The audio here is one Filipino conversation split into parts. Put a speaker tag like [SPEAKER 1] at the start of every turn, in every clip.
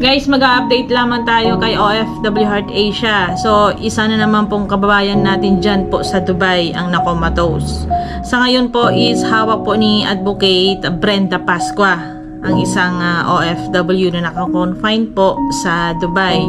[SPEAKER 1] Guys, mag-update lamang tayo kay OFW Heart Asia. So, isa na naman pong kababayan natin dyan po sa Dubai ang nakomatose. Sa ngayon po is hawak po ni Advocate Brenda Pascua, ang isang OFW na nakakonfine po sa Dubai.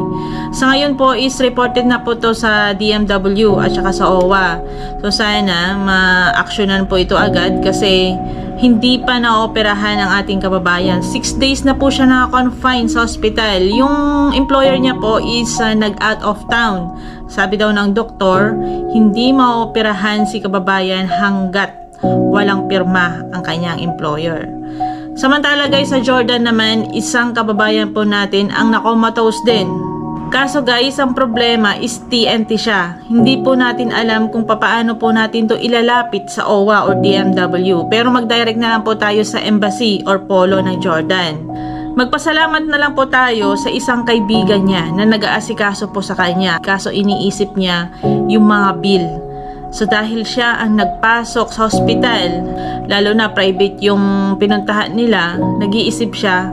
[SPEAKER 1] Sa ngayon po is reported na po to sa DMW at saka sa OWA. So, sana ma-actionan po ito agad kasi hindi pa naoperahan ang ating kababayan. 6 days na po siya naka-confine sa hospital. Yung employer niya po is nag-out of town. Sabi daw ng doktor, hindi maoperahan si kababayan hanggat walang pirma ang kanyang employer. Samantala guys, sa Jordan naman, isang kababayan po natin ang nakomatose din. Kaso guys, ang problema is TNT siya. Hindi po natin alam kung paano po natin to ilalapit sa OWA or DMW. Pero mag-direct na lang po tayo sa embassy or polo ng Jordan. Magpasalamat na lang po tayo sa isang kaibigan niya na nag-aasikaso po sa kanya. Kaso iniisip niya yung mga bill. So dahil siya ang nagpasok sa hospital, lalo na private yung pinuntahan nila, nag-iisip siya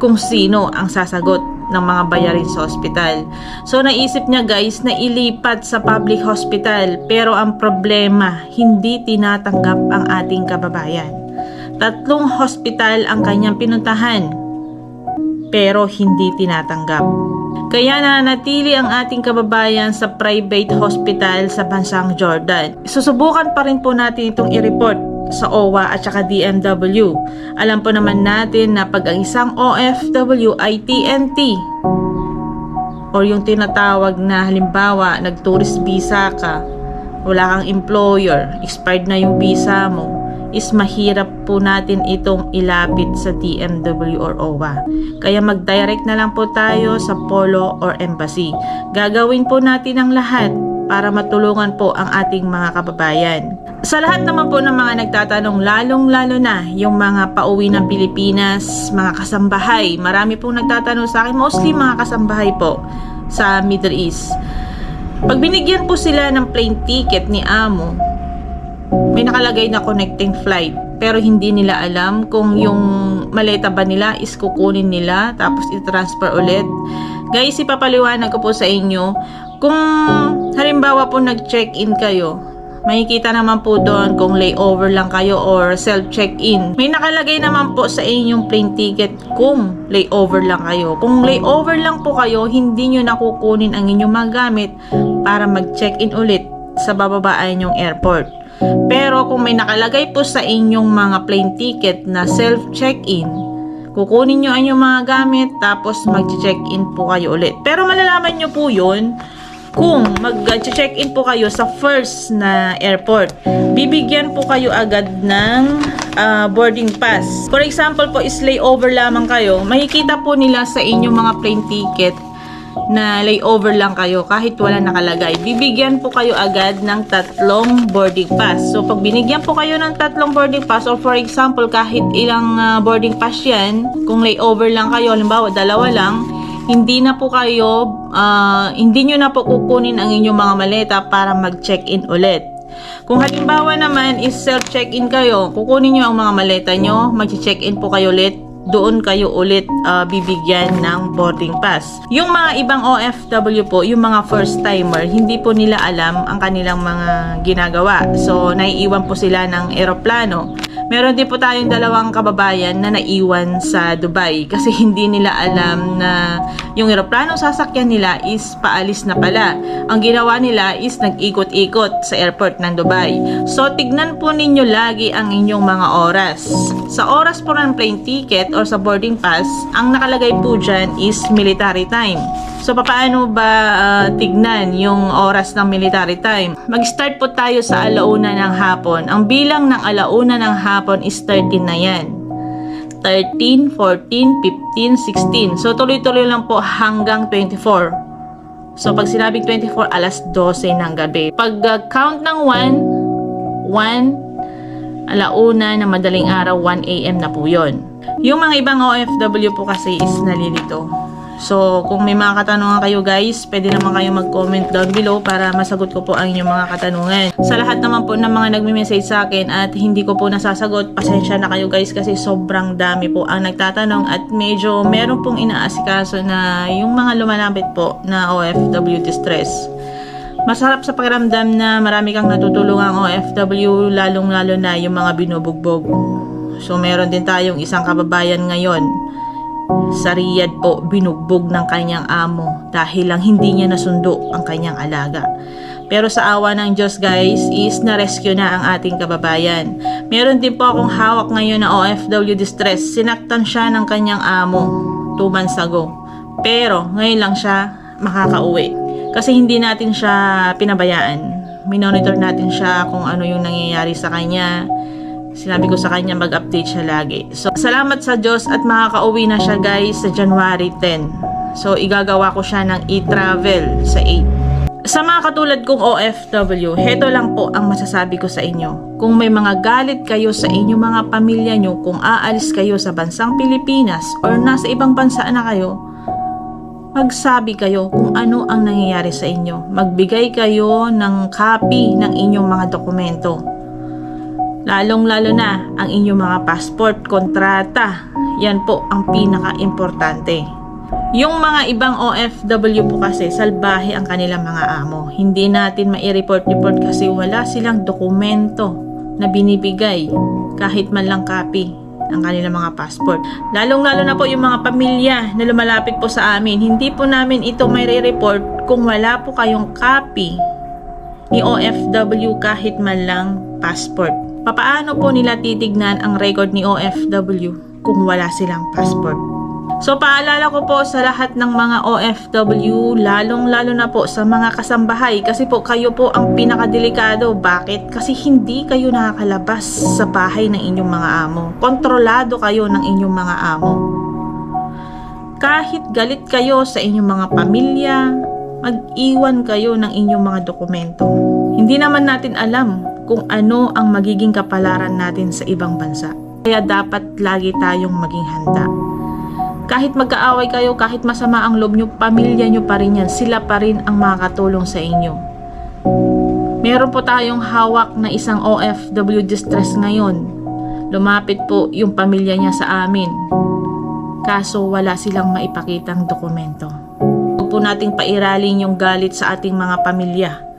[SPEAKER 1] kung sino ang sasagot ng mga bayarin sa hospital. So naisip niya guys na ilipat sa public hospital, pero ang problema, hindi tinatanggap ang ating kababayan. 3 hospital ang kanyang pinuntahan, pero hindi tinatanggap. Kaya nanatili ang ating kababayan sa private hospital sa bansang Jordan. Susubukan pa rin po natin itong i-report sa OWA at saka DMW. Alam po naman natin na pag ang isang OFW ay TNT or yung tinatawag na halimbawa nag-tourist visa ka, wala kang employer, expired na yung visa mo, is mahirap po natin itong ilapit sa DMW or OWA. Kaya mag-direct na lang po tayo sa polo or embassy. Gagawin po natin ang lahat para matulungan po ang ating mga kababayan. Sa lahat naman po ng mga nagtatanong, lalong-lalo na yung mga pauwi ng Pilipinas, mga kasambahay. Marami pong nagtatanong sa akin, mostly mga kasambahay po sa Middle East. Pag binigyan po sila ng plane ticket ni Amo, may nakalagay na connecting flight, pero hindi nila alam kung yung maleta ba nila is kukunin nila tapos i-transfer ulit. Guys, ipapaliwanag ko po sa inyo, kung halimbawa po nag-check-in kayo, makikita naman po doon kung layover lang kayo or self-check-in. May nakalagay naman po sa inyong plane ticket kung layover lang kayo. Kung layover lang po kayo, hindi nyo nakukunin ang inyong mga gamit para mag-check-in ulit sa bababaan yung airport. Pero kung may nakalagay po sa inyong mga plane ticket na self-check-in, kukunin nyo ang inyong mga gamit tapos mag-check-in po kayo ulit. Pero malalaman nyo po yun kung mag-check-in po kayo sa first na airport. Bibigyan po kayo agad ng boarding pass. For example po, is layover lamang kayo, makikita po nila sa inyong mga plane ticket na layover lang kayo kahit wala nakalagay. Bibigyan po kayo agad ng 3 boarding pass. So pag binigyan po kayo ng 3 boarding pass, or for example kahit ilang boarding pass yan, kung layover lang kayo, halimbawa 2 lang, hindi na po kayo hindi nyo na po kukunin ang inyong mga maleta para mag-check-in ulit. Kung halimbawa naman is self-check-in kayo, kukunin nyo ang mga maleta nyo, mag-check-in po kayo ulit, doon kayo ulit bibigyan ng boarding pass. Yung mga ibang OFW po, yung mga first timer, hindi po nila alam ang kanilang mga ginagawa. So, naiiwan po sila ng eroplano. Meron din po tayong 2 kababayan na naiwan sa Dubai kasi hindi nila alam na yung eroplano sasakyan nila is paalis na pala. Ang ginawa nila is nag-ikot-ikot sa airport ng Dubai. So, tignan po ninyo lagi ang inyong mga oras. Sa oras po ng plane ticket or sa boarding pass, ang nakalagay po dyan is military time. So, paano ba tignan yung oras ng military time? Mag-start po tayo sa 1:00 ng hapon. Ang bilang ng 1:00 ng hapon is 13 na yan. 13, 14, 15, 16. So, tuloy-tuloy lang po hanggang 24. So, pag sinabing 24, 12:00 ng gabi. Pag count ng 1, 1:00 na madaling araw, 1 AM na po yun. Yung mga ibang OFW po kasi is nalilito. So, kung may mga katanungan kayo guys, pwede naman kayo mag-comment down below para masagot ko po ang inyong mga katanungan. Sa lahat naman po ng mga nagme-message sa akin at hindi ko po nasasagot, pasensya na kayo guys kasi sobrang dami po ang nagtatanong at medyo meron pong inaasikaso na yung mga lumalapit po na OFW distress. Masarap sa pakiramdam na marami kang natutulungang OFW, lalong-lalo na yung mga binubugbog. So, meron din tayong isang kababayan ngayon sa Riyadh po, binugbog ng kanyang amo dahil lang hindi niya nasundo ang kanyang alaga. Pero sa awa ng Diyos guys, is na-rescue na ang ating kababayan. Meron din po akong hawak ngayon na OFW distress. Sinaktan siya ng kanyang amo 2 months ago. Pero ngayon lang siya makakauwi. Kasi hindi natin siya pinabayaan. Minonitor natin siya kung ano yung nangyayari sa kanya. Sinabi ko sa kanya mag-update siya lagi. So, salamat sa Diyos at makakauwi na siya guys sa January 10. So, igagawa ko siya ng e-travel sa 8. Sa mga katulad kong OFW, heto lang po ang masasabi ko sa inyo. Kung may mga galit kayo sa inyong mga pamilya nyo, kung aalis kayo sa bansang Pilipinas or nasa ibang bansa na kayo, magsabi kayo kung ano ang nangyayari sa inyo. Magbigay kayo ng copy ng inyong mga dokumento. Lalong-lalo na ang inyong mga passport, kontrata. Yan po ang pinaka-importante. Yung mga ibang OFW po kasi, salbahe ang kanilang mga amo. Hindi natin mai-report kasi wala silang dokumento na binibigay kahit man lang copy ang kanilang mga passport. Lalong-lalo na po yung mga pamilya na lumalapit po sa amin. Hindi po namin ito may re-report kung wala po kayong copy ni OFW kahit man lang passport. Papaano po nila titignan ang record ni OFW kung wala silang passport? So paalala ko po sa lahat ng mga OFW, lalong-lalo na po sa mga kasambahay kasi po kayo po ang pinakadelikado. Bakit? Kasi hindi kayo nakakalabas sa bahay ng inyong mga amo. Kontrolado kayo ng inyong mga amo. Kahit galit kayo sa inyong mga pamilya, mag-iwan kayo ng inyong mga dokumento. Hindi naman natin alam kung ano ang magiging kapalaran natin sa ibang bansa. Kaya dapat lagi tayong maging handa. Kahit magkaaway kayo, kahit masama ang loob nyo, pamilya nyo pa rin yan. Sila pa rin ang makakatulong sa inyo. Meron po tayong hawak na isang OFW distress ngayon. Lumapit po yung pamilya niya sa amin. Kaso wala silang maipakitang dokumento. Huwag po nating pairalin yung galit sa ating mga pamilya.